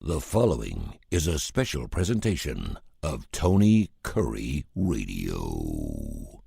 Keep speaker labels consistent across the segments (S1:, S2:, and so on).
S1: The following is a special presentation of Tony Kurre Radio.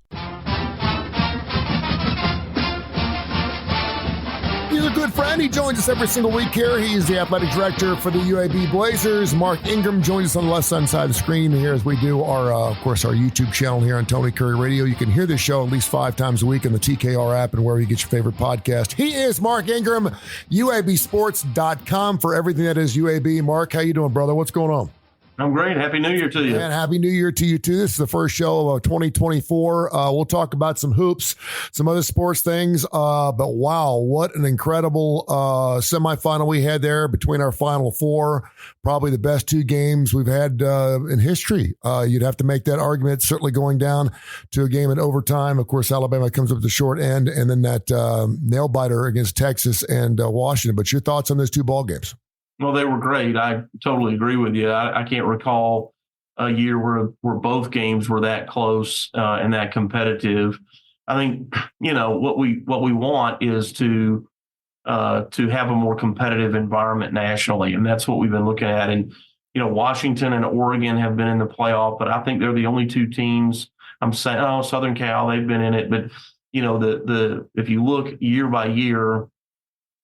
S2: He's a good friend. He joins us every single week here. He is the athletic director for the UAB Blazers. Mark Ingram joins us on the left-hand side of the screen here as we do our, of course, our YouTube channel here on Tony Kurre Radio. You can hear this show at least 5 times a week on the TKR app and wherever you get your favorite podcast. He is Mark Ingram, UABsports.com for everything that is UAB. Mark, how you doing, brother? What's going on?
S3: I'm great. Happy New Year to you.
S2: And Happy New Year to you, too. This is the first show of 2024. We'll talk about some hoops, some other sports things. But wow, what an incredible semifinal we had there between our Final Four. Probably the best 2 games we've had in history. You'd have to make that argument, certainly going down to a game in overtime. Of course, Alabama comes up at the short end, and then that nail-biter against Texas and Washington. But your thoughts on those 2 ball games?
S3: Well, they were great. I totally agree with you. I can't recall a year where both games were that close and that competitive. I think, what we want is to have a more competitive environment nationally, and that's what we've been looking at. And Washington and Oregon have been in the playoff, but I think they're the only 2 teams. I'm saying, Southern Cal, they've been in it, but if you look year by year,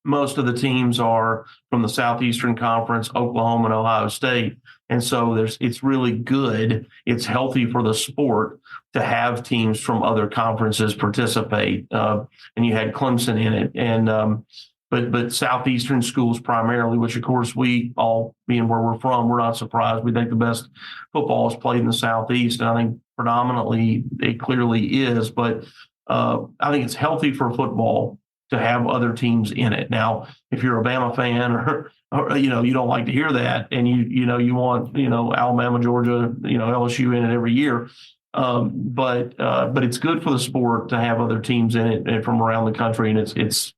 S3: most of the teams are from the Southeastern Conference, Oklahoma and Ohio State. And so it's really good. It's healthy for the sport to have teams from other conferences participate. And you had Clemson in it. And but Southeastern schools primarily, which of course we all being where we're from, we're not surprised. We think the best football is played in the Southeast. And I think predominantly it clearly is. But I think it's healthy for football to have other teams in it. Now, if you're a Bama fan or you don't like to hear that, and you want Alabama, Georgia, LSU in it every year, but it's good for the sport to have other teams in it and from around the country, and it's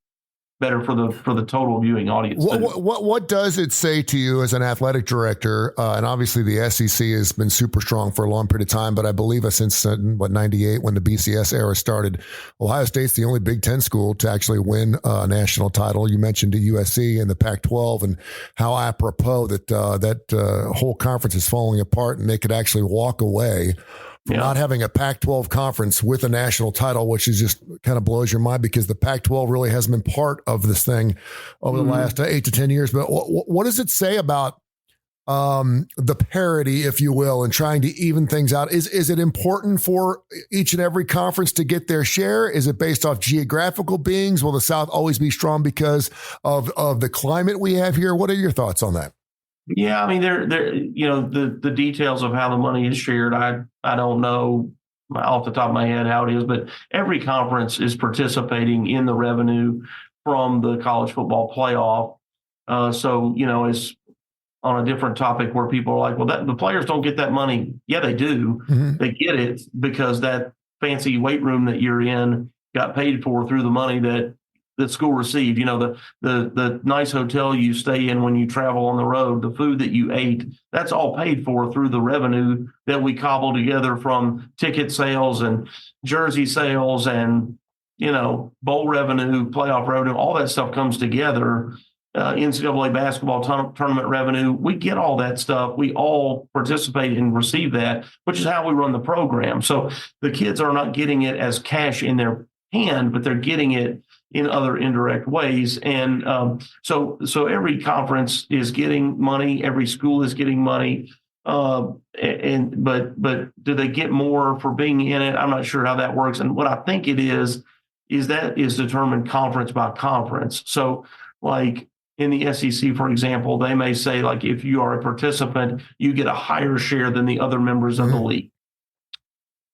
S3: better for the total viewing audience.
S2: What does it say to you as an athletic director? And obviously the SEC has been super strong for a long period of time, but I believe since 98 when the BCS era started, Ohio State's the only Big Ten school to actually win a national title. You mentioned the USC and the Pac-12 and how apropos that whole conference is falling apart, and they could actually walk away from not having a Pac-12 conference with a national title, which is just kind of blows your mind because the Pac-12 really hasn't been part of this thing over the last 8 to 10 years. But what does it say about the parity, if you will, and trying to even things out? Is it important for each and every conference to get their share? Is it based off geographical beings? Will the South always be strong because of the climate we have here? What are your thoughts on that?
S3: Yeah, I mean, the details of how the money is shared, I don't know off the top of my head how it is, but every conference is participating in the revenue from the college football playoff. So, it's on a different topic where people are like, well, the players don't get that money. Yeah, they do. Mm-hmm. They get it because that fancy weight room that you're in got paid for through the money that the school received. The nice hotel you stay in when you travel on the road, the food that you ate, that's all paid for through the revenue that we cobble together from ticket sales and jersey sales and, bowl revenue, playoff revenue, all that stuff comes together. NCAA basketball tournament revenue, we get all that stuff. We all participate and receive that, which is how we run the program. So the kids are not getting it as cash in their hand, but they're getting it in other indirect ways. And so every conference is getting money, every school is getting money. But do they get more for being in it? I'm not sure how that works. And what I think it is that is determined conference by conference. So like in the SEC, for example, they may say, like, if you are a participant, you get a higher share than the other members of the league.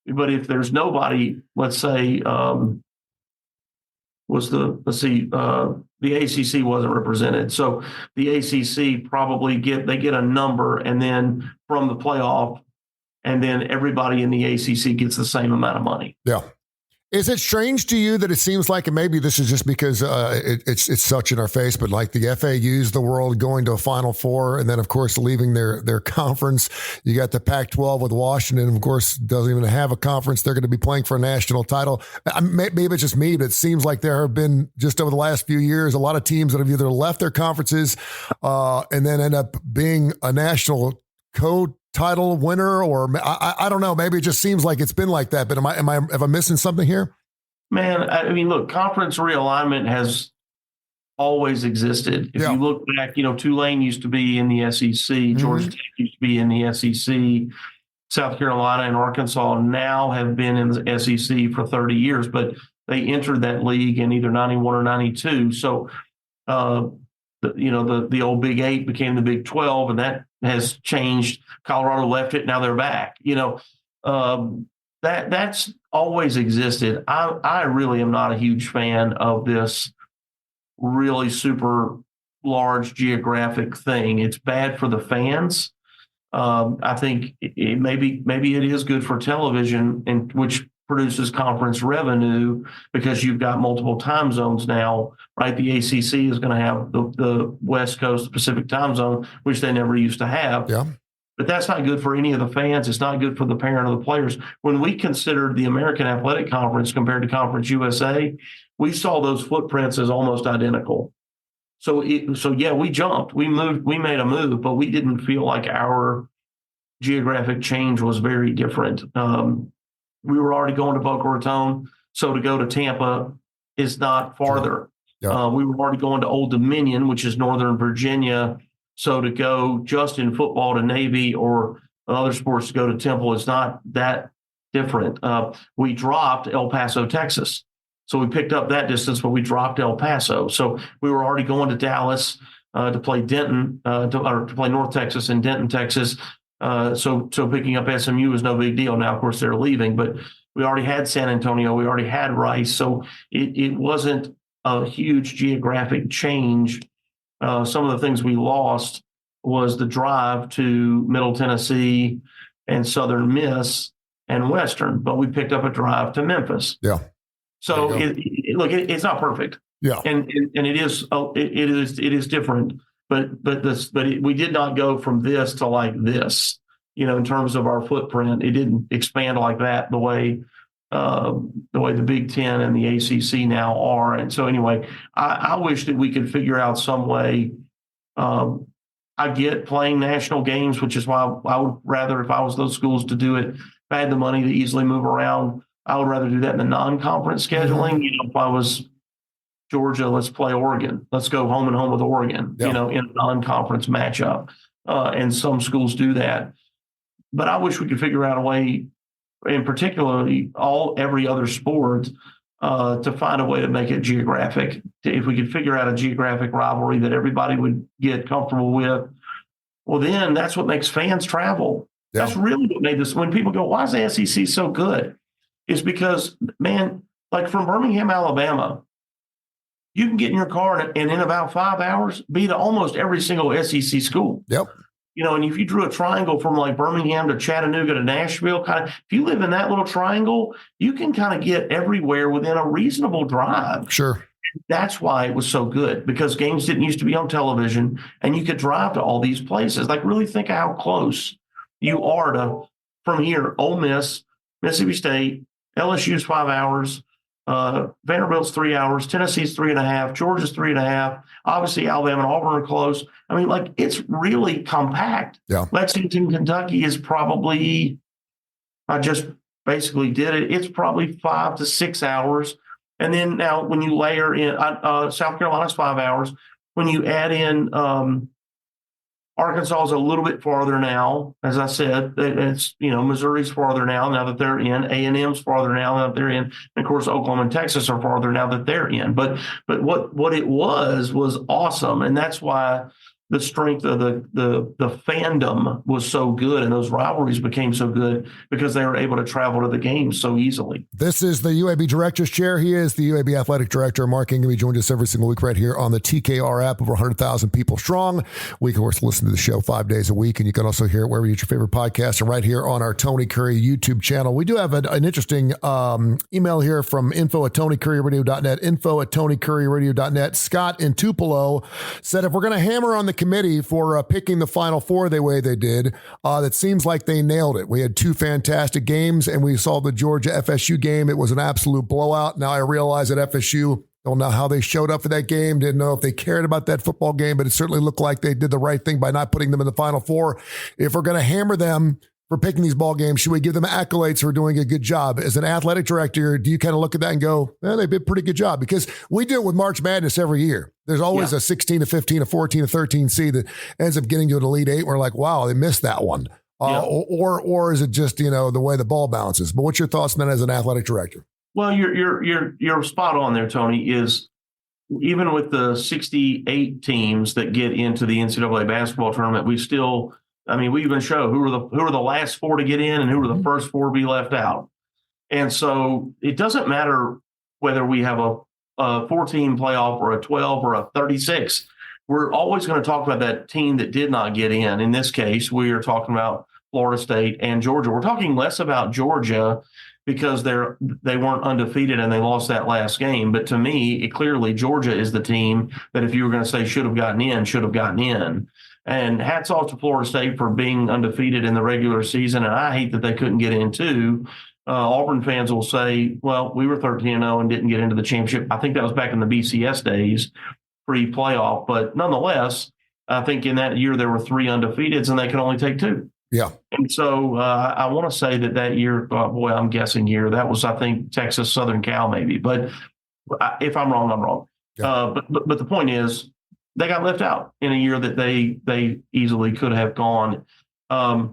S3: But if there's nobody, let's say, the ACC wasn't represented. So the ACC probably get a number, and then from the playoff, and then everybody in the ACC gets the same amount of money.
S2: Yeah. Is it strange to you that it seems like, and maybe this is just because it's such in our face, but like the FAU's the world going to a Final Four, and then of course leaving their conference. You got the Pac-12 with Washington, of course, doesn't even have a conference. They're going to be playing for a national title. Maybe it's just me, but it seems like there have been, just over the last few years, a lot of teams that have either left their conferences and then end up being a national title winner, or I don't know. Maybe it just seems like it's been like that. But am I missing something here?
S3: Man, I mean, look, conference realignment has always existed. If you look back, Tulane used to be in the SEC, Georgia Tech used to be in the SEC, South Carolina and Arkansas now have been in the SEC for 30 years, but they entered that league in either 91 or 92. So, the old Big 8 became the Big 12, and that has changed. Colorado left it, now they're back. That's always existed. I really am not a huge fan of this really super large geographic thing. It's bad for the fans. I think maybe it is good for television, and which produces conference revenue because you've got multiple time zones now, right? The ACC is going to have the West Coast Pacific time zone, which they never used to have.
S2: Yeah.
S3: But that's not good for any of the fans. It's not good for the parent of the players. When we considered the American Athletic Conference compared to Conference USA, we saw those footprints as almost identical. So we jumped, we moved, we made a move, but we didn't feel like our geographic change was very different. We were already going to Boca Raton, so to go to Tampa is not farther. Yeah. We were already going to Old Dominion, which is Northern Virginia, so to go just in football to Navy or other sports to go to Temple is not that different. We dropped El Paso, Texas. So we picked up that distance, but we dropped El Paso. So we were already going to Dallas to play Denton, to play North Texas and Denton, Texas. So picking up SMU was no big deal. Now, of course, they're leaving, but we already had San Antonio. We already had Rice. So it wasn't a huge geographic change. Some of the things we lost was the drive to Middle Tennessee and Southern Miss and Western, but we picked up a drive to Memphis.
S2: Yeah.
S3: So it's not perfect. Yeah. And it is different. But we did not go from this to like this, in terms of our footprint. It didn't expand like that the way the Big Ten and the ACC now are. And so anyway, I wish that we could figure out some way. I get playing national games, which is why I would rather, if I was those schools, to do it. If I had the money to easily move around, I would rather do that in the non-conference scheduling. If I was Georgia, let's play Oregon. Let's go home and home with Oregon, in a non-conference matchup. And some schools do that. But I wish we could figure out a way, in particularly every other sport, to find a way to make it geographic. If we could figure out a geographic rivalry that everybody would get comfortable with, well, then that's what makes fans travel. Yeah. That's really what made this. When people go, why is the SEC so good? It's because, man, like from Birmingham, Alabama, you can get in your car and in about 5 hours be to almost every single SEC school.
S2: Yep.
S3: And if you drew a triangle from like Birmingham to Chattanooga to Nashville, if you live in that little triangle, you can kind of get everywhere within a reasonable drive.
S2: Sure.
S3: That's why it was so good, because games didn't used to be on television and you could drive to all these places. Like, really think of how close you are to, from here, Ole Miss, Mississippi State, LSU's 5 hours, Vanderbilt's 3 hours, Tennessee's 3.5, Georgia's 3.5. Obviously, Alabama and Auburn are close. I mean, like, it's really compact.
S2: Yeah.
S3: Lexington, Kentucky is probably, I just basically did it. It's probably 5 to 6 hours. And then now when you layer in South Carolina's 5 hours, when you add in Arkansas is a little bit farther now. As I said, it's, Missouri's farther now that they're in. A&M's farther now that they're in. And of course, Oklahoma and Texas are farther now that they're in. But what it was awesome. And that's why, the strength of the fandom was so good and those rivalries became so good because they were able to travel to the games so easily.
S2: This is the UAB Director's Chair. He is the UAB Athletic Director, Mark Ingram. He joins us every single week right here on the TKR app, over 100,000 people strong. We can, of course, listen to the show 5 days a week, and you can also hear it wherever you get your favorite podcast and right here on our Tony Curry YouTube channel. We do have an interesting email here from info@TonyCurryRadio.net, info@TonyCurryRadio.net. Scott in Tupelo said, if we're going to hammer on the committee for picking the Final Four the way they did, that seems like they nailed it. We had two fantastic games, and we saw the Georgia FSU game. It was an absolute blowout. Now I realize that FSU, don't know how they showed up for that game, didn't know if they cared about that football game, but it certainly looked like they did the right thing by not putting them in the Final Four. If we're going to hammer them for picking these ball games, should we give them accolades for doing a good job? As an athletic director, do you kind of look at that and go, they did a pretty good job? Because we do it with March Madness every year. There's always a 16 to 15, a 14 to 13 seed that ends up getting to an Elite Eight. We're like, wow, they missed that one. Or is it just, the way the ball bounces? But what's your thoughts on that as an athletic director?
S3: Well, you're spot on there, Tony. Is even with the 68 teams that get into the NCAA basketball tournament, we even show who are the last four to get in and who are the first four to be left out. And so it doesn't matter whether we have a 14 playoff or a 12 or a 36. We're always going to talk about that team that did not get in. In this case, we are talking about Florida State and Georgia. We're talking less about Georgia because they weren't undefeated and they lost that last game. But to me, clearly Georgia is the team that if you were going to say should have gotten in. And hats off to Florida State for being undefeated in the regular season. And I hate that they couldn't get in too. Auburn fans will say, well, we were 13-0 and didn't get into the championship. I think that was back in the BCS days, pre-playoff. But nonetheless, I think in that year there were 3 undefeateds and they could only take 2.
S2: Yeah.
S3: And so I want to say that year, I'm guessing here, that was, I think, Texas, Southern Cal maybe. But if I'm wrong, I'm wrong. Yeah. But the point is, they got left out in a year that they easily could have gone. I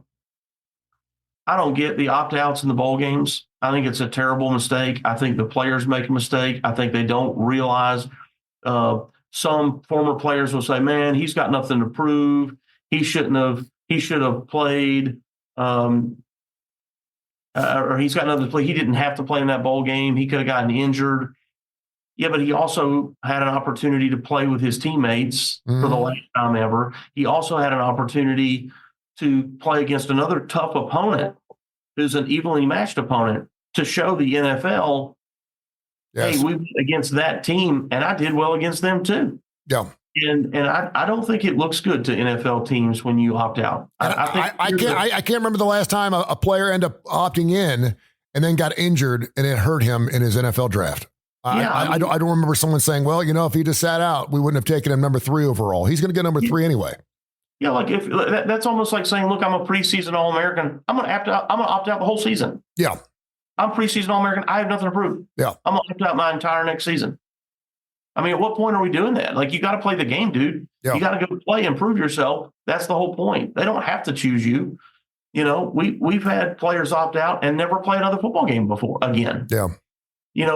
S3: don't get the opt-outs in the bowl games. I think it's a terrible mistake. I think the players make a mistake. I think they don't realize. Some former players will say, man, he's got nothing to prove. He should have played, or he's got nothing to play. He didn't have to play in that bowl game. He could have gotten injured. Yeah, but he also had an opportunity to play with his teammates for the last time ever. He also had an opportunity to play against another tough opponent who's an evenly matched opponent to show the NFL, hey, we went against that team, and I did well against them too.
S2: Yeah.
S3: And I don't think it looks good to NFL teams when you opt out.
S2: I can't remember the last time a player ended up opting in and then got injured and it hurt him in his NFL draft. I don't remember someone saying, well, if he just sat out, we wouldn't have taken him number 3 overall. He's going to get number 3 anyway.
S3: Yeah, like if that's almost like saying, look, I'm a preseason All-American. I'm going to opt out the whole season.
S2: Yeah.
S3: I'm preseason All-American. I have nothing to prove.
S2: Yeah.
S3: I'm going to opt out my entire next season. I mean, at what point are we doing that? Like, you got to play the game, dude. Yeah. You got to go play and prove yourself. That's the whole point. They don't have to choose you. We've had players opt out and never play another football game before again.
S2: Yeah.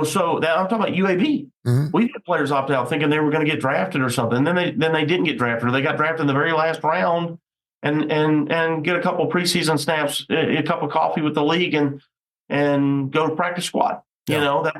S3: So that I'm talking about UAB. Mm-hmm. We've had players opt out thinking they were going to get drafted or something. Then they didn't get drafted, or they got drafted in the very last round and get a couple of preseason snaps, a cup of coffee with the league and go to practice squad. Yeah.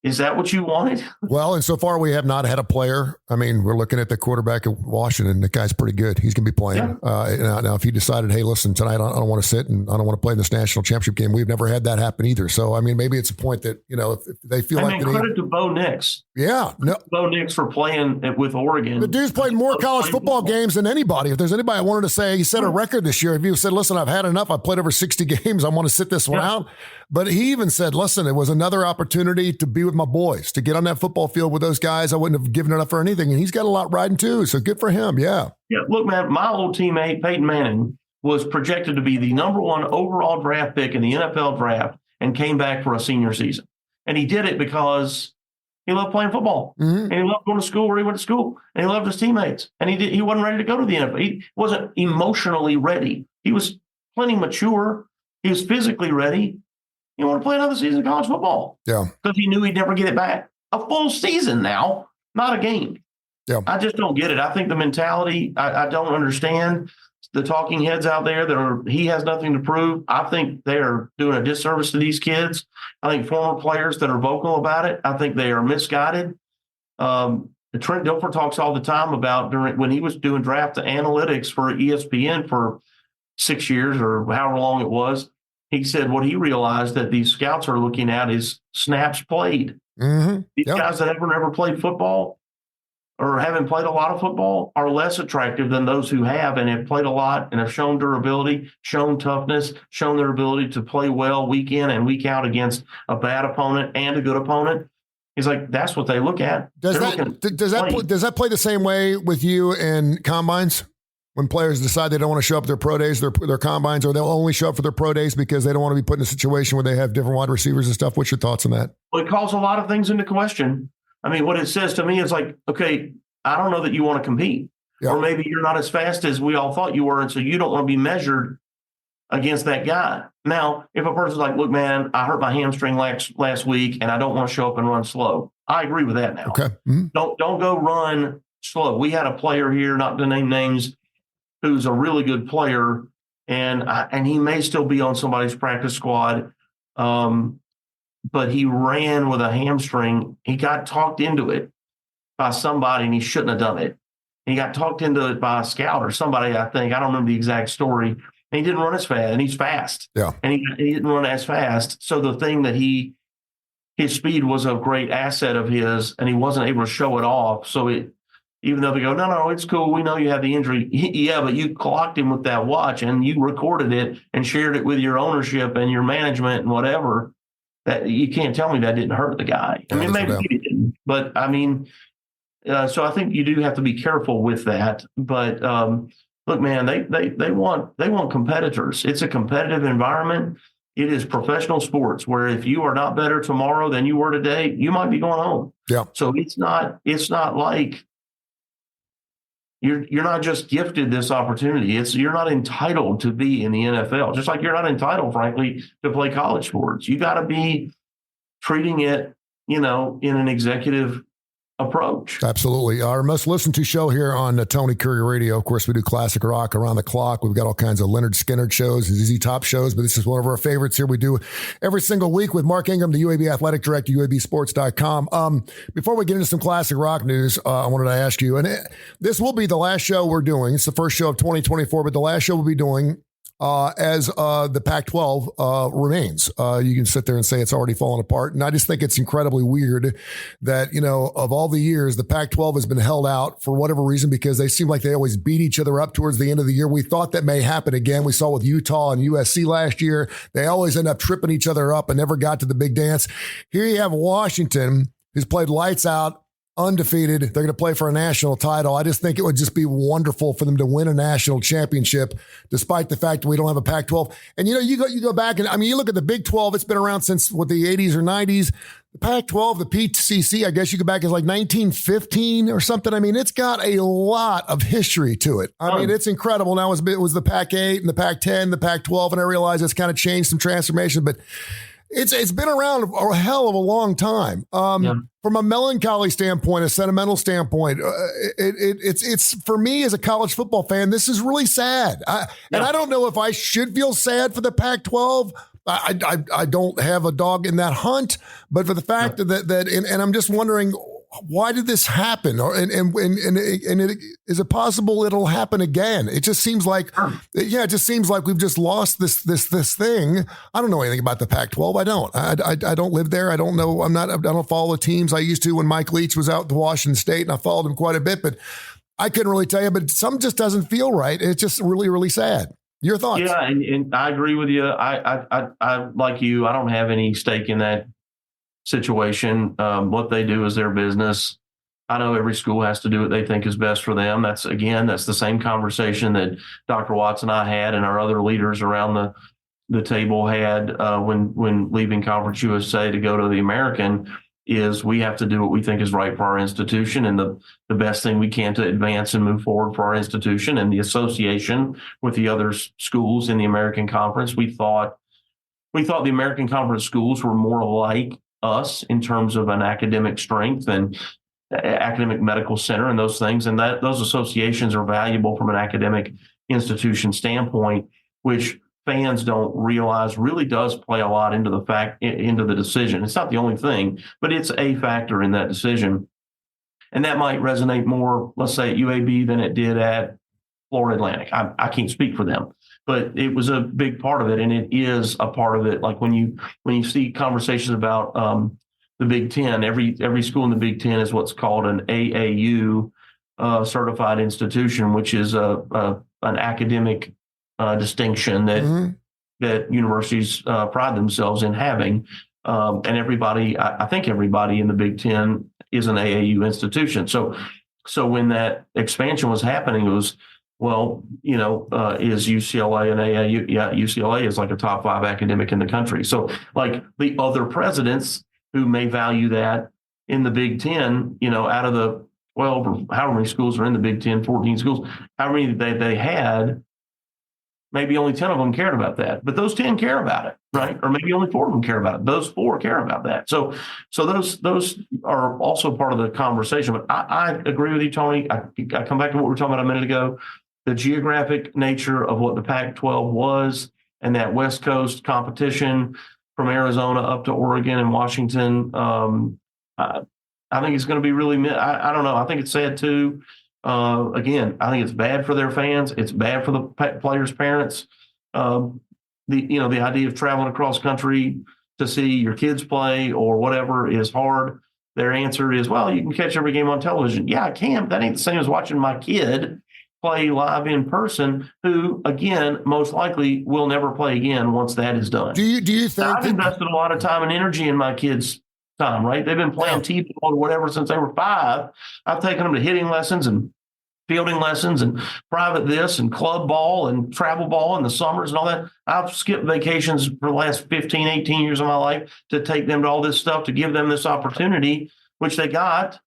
S3: Is that what you wanted?
S2: Well, and so far we have not had a player. I mean, we're looking at the quarterback at Washington. The guy's pretty good. He's going to be playing. Yeah. Now, if he decided, hey, listen, tonight I don't want to sit and I don't want to play in this national championship game, we've never had that happen either. So, I mean, maybe it's a point that, if they feel
S3: credit to Bo Nix.
S2: Yeah.
S3: Bo Nix for playing with Oregon.
S2: The dude's played more college football games than anybody. If there's anybody I wanted to say, he set a record this year. If you said, listen, I've had enough. I've played over 60 games. I want to sit this one out. But he even said, listen, it was another opportunity to be with my boys, to get on that football field with those guys. I wouldn't have given it up for anything. And he's got a lot riding too. So good for him. Yeah.
S3: Yeah. Look, man, my old teammate, Peyton Manning, was projected to be the number 1 overall draft pick in the NFL draft and came back for a senior season. And he did it because he loved playing football. Mm-hmm. And he loved going to school where he went to school. And he loved his teammates. And he wasn't ready to go to the NFL. He wasn't emotionally ready. He was plenty mature. He was physically ready. He wanted to play another season of college football.
S2: Yeah.
S3: Because he knew he'd never get it back. A full season now, not a game.
S2: Yeah.
S3: I just don't get it. I think the mentality, I don't understand the talking heads out there he has nothing to prove. I think they are doing a disservice to these kids. I think former players that are vocal about it, I think they are misguided. Trent Dilfer talks all the time about when he was doing draft analytics for ESPN for 6 years or however long it was. He said what he realized that these scouts are looking at is snaps played.
S2: Mm-hmm.
S3: These guys that never played football or haven't played a lot of football are less attractive than those who have and have played a lot and have shown durability, shown toughness, shown their ability to play well week in and week out against a bad opponent and a good opponent. He's like, that's what they look at.
S2: Does that play the same way with you in combines? When players decide they don't want to show up at their pro days, their combines, or they'll only show up for their pro days because they don't want to be put in a situation where they have different wide receivers and stuff. What's your thoughts on that?
S3: Well, it calls a lot of things into question. I mean, what it says to me is like, okay, I don't know that you want to compete.
S2: Yeah.
S3: Or maybe you're not as fast as we all thought you were, and so you don't want to be measured against that guy. Now, if a person's like, look, man, I hurt my hamstring last week, and I don't want to show up and run slow. I agree with that now.
S2: Okay. Mm-hmm.
S3: Don't go run slow. We had a player here, not to name names, who's a really good player, and he may still be on somebody's practice squad, but he ran with a hamstring. He got talked into it by somebody, and he shouldn't have done it. He got talked into it by a scout or somebody, I think. I don't remember the exact story. And he didn't run as fast, and he's fast.
S2: Yeah.
S3: And he didn't run as fast. So the thing that his speed was a great asset of his, and he wasn't able to show it off. So even though they go, no, it's cool. We know you have the injury. Yeah, but you clocked him with that watch, and you recorded it and shared it with your ownership and your management and whatever. That you can't tell me that didn't hurt the guy. I mean, maybe it didn't, but I mean, so I think you do have to be careful with that. But look, man, they want competitors. It's a competitive environment. It is professional sports where if you are not better tomorrow than you were today, you might be going home.
S2: Yeah.
S3: So it's not like you're not just gifted this opportunity. You're not entitled to be in the NFL, just like you're not entitled, frankly, to play college sports. You got to be treating it, in an executive approach.
S2: Absolutely. Our most listened to show here on Tony Kurre Radio. Of course, we do classic rock around the clock. We've got all kinds of Leonard Skinner shows and ZZ Top shows, but this is one of our favorites here. We do every single week with Mark Ingram, the UAB athletic director, UABsports.com. Before we get into some classic rock news, I wanted to ask you, and this will be the last show we're doing. It's the first show of 2024, but the last show we'll be doing as the Pac-12 remains. You can sit there and say it's already fallen apart. And I just think it's incredibly weird that, of all the years, the Pac-12 has been held out for whatever reason because they seem like they always beat each other up towards the end of the year. We thought that may happen again. We saw with Utah and USC last year. They always end up tripping each other up and never got to the big dance. Here you have Washington, who's played lights out, undefeated. They're going to play for a national title. I just think it would just be wonderful for them to win a national championship, despite the fact that we don't have a Pac-12. And, you go back and, you look at the Big 12. It's been around since the 80s or 90s. The Pac-12, the PCC, I guess you go back as like 1915 or something. It's got a lot of history to it. It's incredible. Now it was the Pac-8 and the Pac-10, the Pac-12, and I realize it's kind of changed some transformation, but it's been around a hell of a long time. From a melancholy standpoint, a sentimental standpoint, it's for me as a college football fan, this is really sad. And I don't know if I should feel sad for the Pac-12. I don't have a dog in that hunt, but for the fact that I'm just wondering, why did this happen? Is it possible it'll happen again? It just seems like, we've just lost this thing. I don't know anything about the Pac-12. I don't. I don't live there. I don't know. I don't follow the teams I used to when Mike Leach was out to Washington State, and I followed him quite a bit, but I couldn't really tell you. But something just doesn't feel right. It's just really, really sad. Your thoughts? Yeah,
S3: and I agree with you. I like you. I don't have any stake in that situation. What they do is their business. I know every school has to do what they think is best for them. That's the same conversation that Dr. Watts and I had and our other leaders around the table had when leaving Conference USA to go to the American, is we have to do what we think is right for our institution and the best thing we can to advance and move forward for our institution and the association with the other schools in the American Conference. We thought the American Conference schools were more like us in terms of an academic strength and academic medical center and those things. And that those associations are valuable from an academic institution standpoint, which fans don't realize really does play a lot into the decision. It's not the only thing, but it's a factor in that decision. And that might resonate more, let's say, at UAB than it did at Florida Atlantic. I can't speak for them, but it was a big part of it, and it is a part of it. Like when you see conversations about the Big Ten, every school in the Big Ten is what's called an AAU certified institution, which is an academic distinction that universities pride themselves in having. And everybody, I think everybody in the Big Ten is an AAU institution. So when that expansion was happening, it was, well, is UCLA an AAU? Yeah, UCLA is like a top 5 academic in the country. So like the other presidents who may value that in the Big Ten, out of the 12 or however many schools are in the Big Ten, 14 schools, how many they had, maybe only 10 of them cared about that, but those 10 care about it, right? Or maybe only 4 of them care about it. Those 4 care about that. So those are also part of the conversation. But I agree with you, Tony. I come back to what we were talking about a minute ago. The geographic nature of what the Pac-12 was and that West Coast competition from Arizona up to Oregon and Washington, I think it's going to be really, I don't know. I think it's sad too. Again, I think it's bad for their fans. It's bad for the players' parents. The idea of traveling across country to see your kids play or whatever is hard. Their answer is, well, you can catch every game on television. Yeah, I can. That ain't the same as watching my kid play live in person, who, again, most likely will never play again once that is done.
S2: Do you think
S3: I've invested a lot of time and energy in my kids' time, right? They've been playing T-ball or whatever since they were 5. I've taken them to hitting lessons and fielding lessons and private this and club ball and travel ball in the summers and all that. I've skipped vacations for the last 15, 18 years of my life to take them to all this stuff, to give them this opportunity, which they got.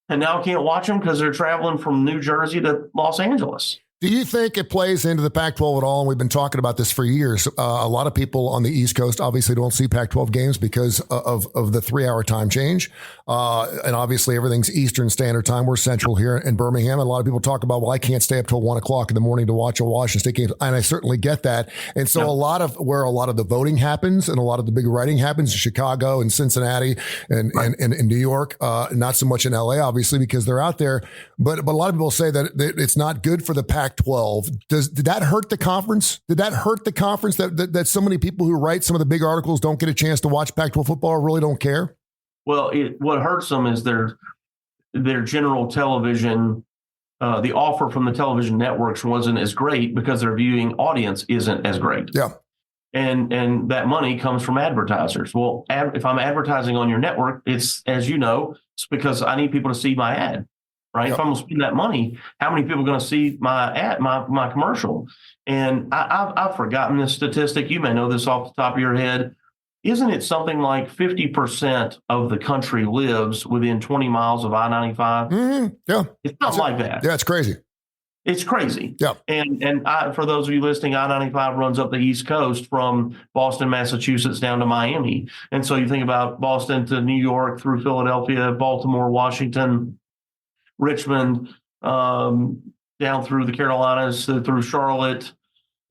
S3: And now I can't watch them because they're traveling from New Jersey to Los Angeles.
S2: Do you think it plays into the Pac-12 at all? And we've been talking about this for years. A lot of people on the East Coast obviously don't see Pac-12 games because of the 3-hour time change. And obviously everything's Eastern Standard Time. We're central here in Birmingham. And a lot of people talk about, well, I can't stay up till 1 o'clock in the morning to watch a Washington State game. And I certainly get that. And so a lot of the voting happens and a lot of the big writing happens in Chicago and Cincinnati and in New York. Not so much in LA, obviously, because they're out there. But a lot of people say that it's not good for the Pac-12. Did that hurt the conference? Did that hurt the conference that so many people who write some of the big articles don't get a chance to watch Pac-12 football or really don't care?
S3: Well, what hurts them is their general television. The offer from the television networks wasn't as great because their viewing audience isn't as great.
S2: Yeah.
S3: And that money comes from advertisers. Well, if I'm advertising on your network, it's, as you know, it's because I need people to see my ad. Right. Yep. If I'm going to spend that money, how many people are going to see my ad, my commercial? And I've forgotten this statistic. You may know this off the top of your head. Isn't it something like 50% of the country lives within 20 miles of I-95?
S2: Mm-hmm. Yeah.
S3: It's something like that.
S2: Yeah, it's crazy.
S3: It's crazy.
S2: Yeah.
S3: And for those of you listening, I-95 runs up the East Coast from Boston, Massachusetts down to Miami. And so you think about Boston to New York through Philadelphia, Baltimore, Washington, Richmond, down through the Carolinas, through Charlotte,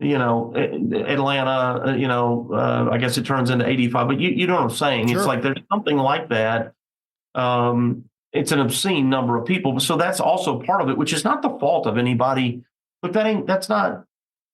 S3: Atlanta, I guess it turns into 85, but you know what I'm saying? Sure. It's like there's something like that. It's an obscene number of people. So that's also part of it, which is not the fault of anybody. Look, that's not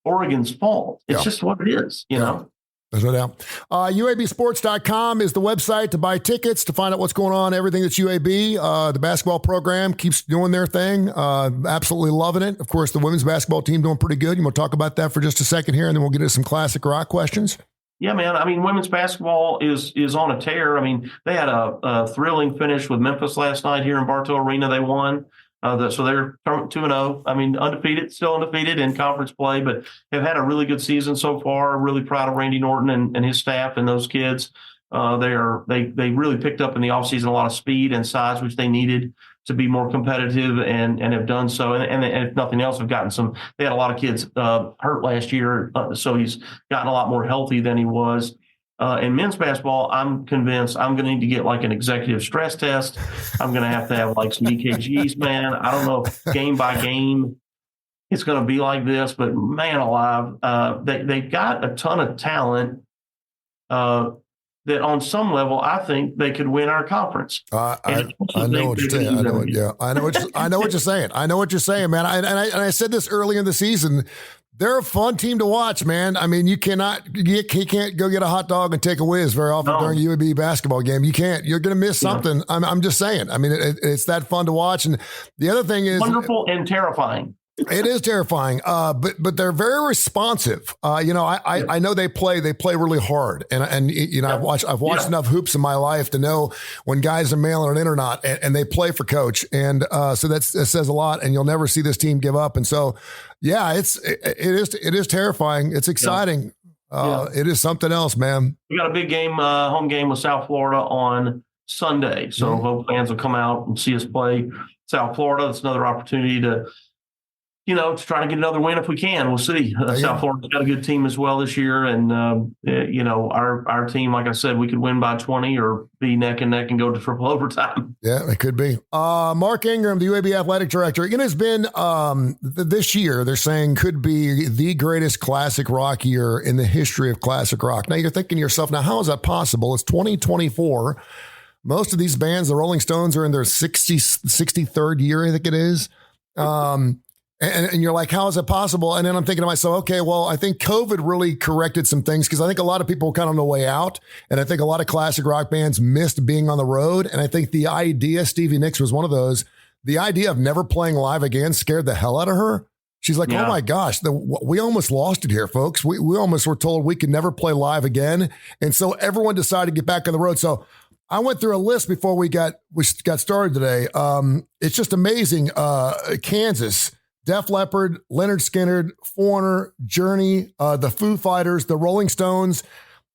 S3: Oregon's fault. It's just what it is, you know?
S2: There's no doubt. UABsports.com is the website to buy tickets, to find out what's going on, everything that's UAB. The basketball program keeps doing their thing. Absolutely loving it. Of course, the women's basketball team doing pretty good. You want to talk about that for just a second here, and then we'll get into some classic rock questions.
S3: Yeah, man. I mean, women's basketball is on a tear. I mean, they had a thrilling finish with Memphis last night here in Bartow Arena. They won. So they're 2-0. I mean, still undefeated in conference play, but have had a really good season so far. Really proud of Randy Norton and his staff and those kids. They really picked up in the offseason a lot of speed and size, which they needed to be more competitive, and have done so. And if nothing else, have gotten they had a lot of kids hurt last year, so he's gotten a lot more healthy than he was. In men's basketball, I'm convinced I'm going to need to get like an executive stress test. I'm going to have like some EKGs, man. I don't know if game by game it's going to be like this, but man alive, they've got a ton of talent that on some level, I think they could win our conference.
S2: I know what you're saying. I know what you're saying. I know what you're saying, man. And I said this early in the season. They're a fun team to watch, man. I mean, you can't go get a hot dog and take a whiz very often during a UAB basketball game. You can't. You're going to miss something. I'm just saying. I mean, it's that fun to watch. And the other thing is
S3: wonderful and terrifying.
S2: It is terrifying, but they're very responsive. I know they play really hard, and I've watched enough hoops in my life to know when guys are mailing it in or not, and they play for coach, and so that says a lot. And you'll never see this team give up. And so, yeah, it is terrifying. It's exciting. It is something else, man.
S3: We got a big game, home game with South Florida on Sunday, so hope fans will come out and see us play South Florida. It's another opportunity to try to get another win if we can. We'll see. South Florida's got a good team as well this year. And, our team, like I said, we could win by 20 or be neck and neck and go to triple overtime.
S2: Yeah, it could be. Mark Ingram, the UAB athletic director, it has been this year, they're saying could be the greatest classic rock year in the history of classic rock. Now you're thinking to yourself, now how is that possible? It's 2024. Most of these bands, the Rolling Stones, are in their 63rd year, I think it is. And you're like, how is that possible? And then I'm thinking to myself, okay, well, I think COVID really corrected some things because I think a lot of people were kind of on the way out. And I think a lot of classic rock bands missed being on the road. And I think the idea, Stevie Nicks was one of those, the idea of never playing live again scared the hell out of her. She's like, oh my gosh, we almost lost it here, folks. We almost were told we could never play live again. And so everyone decided to get back on the road. So I went through a list before we got started today. It's just amazing. Kansas, Def Leppard, Lynyrd Skynyrd, Foreigner, Journey, the Foo Fighters, the Rolling Stones.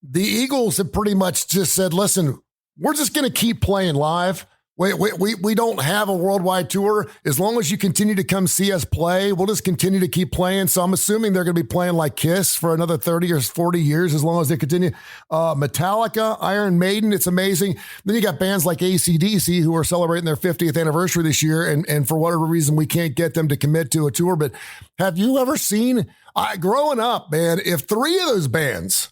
S2: The Eagles have pretty much just said, listen, we're just going to keep playing live. We don't have a worldwide tour. As long as you continue to come see us play, we'll just continue to keep playing. So I'm assuming they're going to be playing like Kiss for another 30 or 40 years as long as they continue. Metallica, Iron Maiden, it's amazing. Then you got bands like AC/DC who are celebrating their 50th anniversary this year, and for whatever reason, we can't get them to commit to a tour. But have you ever seen, growing up, man, if 3 of those bands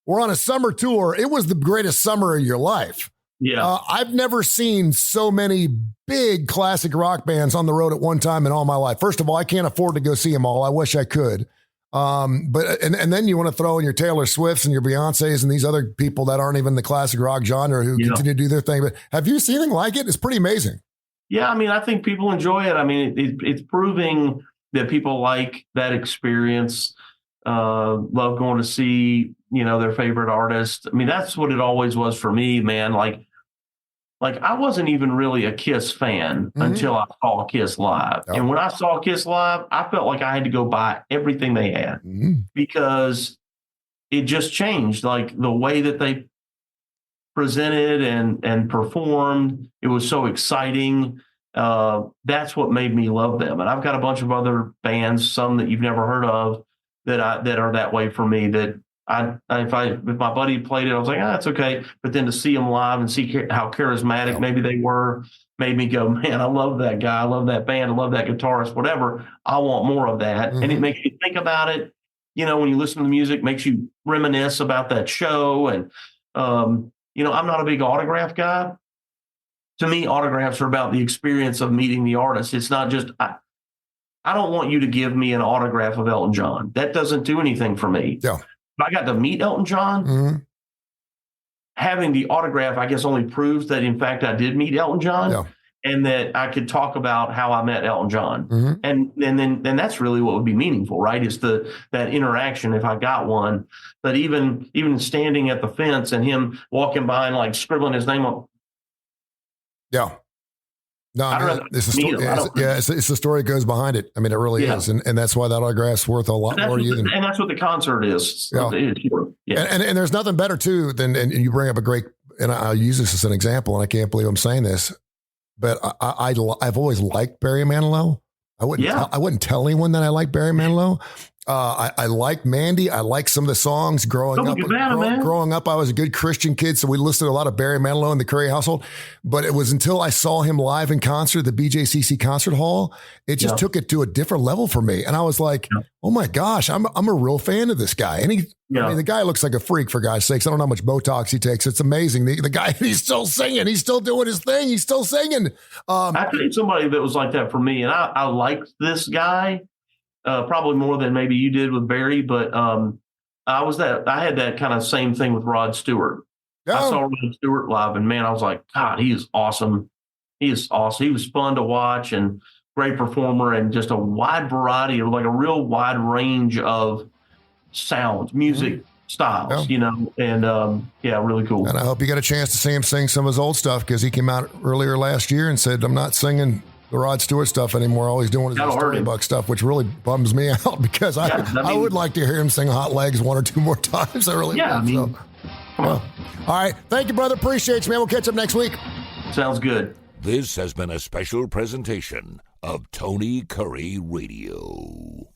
S2: were on a summer tour, it was the greatest summer of your life.
S3: Yeah,
S2: I've never seen so many big classic rock bands on the road at one time in all my life. First of all, I can't afford to go see them all. I wish I could. But then you want to throw in your Taylor Swifts and your Beyoncés and these other people that aren't even the classic rock genre who continue to do their thing. But have you seen anything like it? It's pretty amazing.
S3: Yeah, I mean, I think people enjoy it. I mean, it's proving that people like that experience, love going to see, their favorite artist. I mean, that's what it always was for me, man. Like I wasn't even really a Kiss fan until I saw Kiss live. Oh. And when I saw Kiss live, I felt like I had to go buy everything they had because it just changed. Like the way that they presented and performed, it was so exciting. That's what made me love them. And I've got a bunch of other bands, some that you've never heard of, that are that way for me, that if my buddy played it, I was like, it's okay. But then to see them live and see how charismatic maybe they were, made me go, man, I love that guy. I love that band. I love that guitarist, whatever. I want more of that. And it makes you think about it. When you listen to the music, makes you reminisce about that show. And, I'm not a big autograph guy. To me, autographs are about the experience of meeting the artist. It's not just, I don't want you to give me an autograph of Elton John. That doesn't do anything for me.
S2: Yeah.
S3: I got to meet Elton John. Having the autograph, I guess, only proves that, in fact, I did meet Elton John and that I could talk about how I met Elton John. And then that's really what would be meaningful, right? Is that interaction if I got one. But even standing at the fence and him walking by and like scribbling his name on.
S2: Yeah. No, I mean, it's a story. It's the story that goes behind it. I mean, it really is, and that's why that autograph's worth a lot more to you.
S3: And that's what the concert is.
S2: Yeah. And there's nothing better too than, and you bring up a great, and I'll use this as an example, and I can't believe I'm saying this, but I've always liked Barry Manilow. I wouldn't tell anyone that I like Barry Manilow. I like Mandy. I like some of the songs growing up. Growing up, I was a good Christian kid, so we listened to a lot of Barry Manilow in the Kurre household. But it was until I saw him live in concert at the BJCC Concert Hall, it just took it to a different level for me. And I was like, oh my gosh, I'm a real fan of this guy. And I mean, the guy looks like a freak, for God's sakes. I don't know how much Botox he takes. It's amazing. The guy, he's still singing. He's still doing his thing. He's still singing.
S3: I think somebody that was like that for me, and I liked this guy. Probably more than maybe you did with Barry, but I had that kind of same thing with Rod Stewart. I saw Rod Stewart live, and man, I was like, God, he is awesome. He is awesome. He was fun to watch and great performer, and just a wide variety of, like, a real wide range of sounds, music styles, and really cool.
S2: And I hope you got a chance to see him sing some of his old stuff, because he came out earlier last year and said, I'm not singing the Rod Stewart stuff anymore. All he's doing is the Storybook stuff, which really bums me out, because I would like to hear him sing Hot Legs one or two more times. I really would. Come on. All right. Thank you, brother. Appreciate you, man. We'll catch up next week.
S3: Sounds good.
S1: This has been a special presentation of Tony Curry Radio.